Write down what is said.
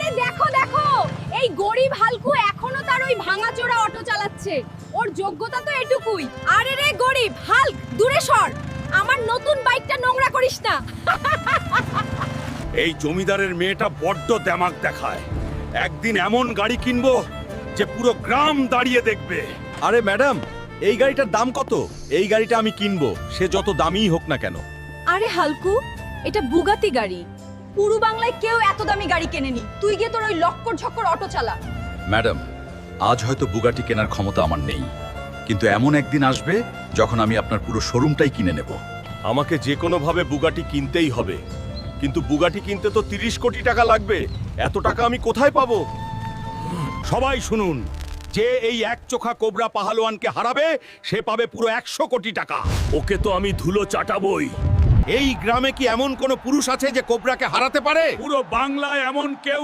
আরে দেখো দেখো, এই গরিব হালকু এখনো তার ওই ভাঙাচোরা অটো চালাচ্ছে। ওর যোগ্যতা তো এটুকুই। আরে রে গরিব হাল্ক, দূরে সর, আমার নতুন বাইকটা নোংরা করিস না। এই জমিদারের মেয়েটা বড্ড দেমাগ দেখায়। একদিন এমন গাড়ি কিনবো যে পুরো গ্রাম দাঁড়িয়ে দেখবে। আরে ম্যাডাম, এই গাড়িটার দাম কত? এই গাড়িটা আমি কিনবো, সে যত দামিই হোক না কেন। আরে হালকু, এটা বুগাতি গাড়ি। পুরো বাংলায় কেউ এত দামি গাড়ি কেনেনি। তুই গিয়ে তোর ওই লক্কর ঝক্কর অটো চালা। ম্যাডাম, আজ হয়তো বুগাটি কেনার ক্ষমতা আমার নেই, কিন্তু এমন একদিন আসবে যখন আমি আপনার পুরো শোরুমটাই কিনে নেব। আমাকে যে কোনো ভাবে বুগাটি কিনতেই হবে, কিন্তু বুগাটি কিনতে তো 30 কোটি টাকা লাগবে। এত টাকা আমি কোথায় পাবো? সবাই শুনুন, যে এই এক চোখা কোবরা পাহালওয়ানকে হারাবে সে পাবে পুরো 100 কোটি টাকা। ওকে তো আমি ধুলো চাটাবই। এই গ্রামে কি এমন কোন পুরুষ আছে যে কোবরাকে হারাতে পারে? পুরো বাংলায় এমন কেউ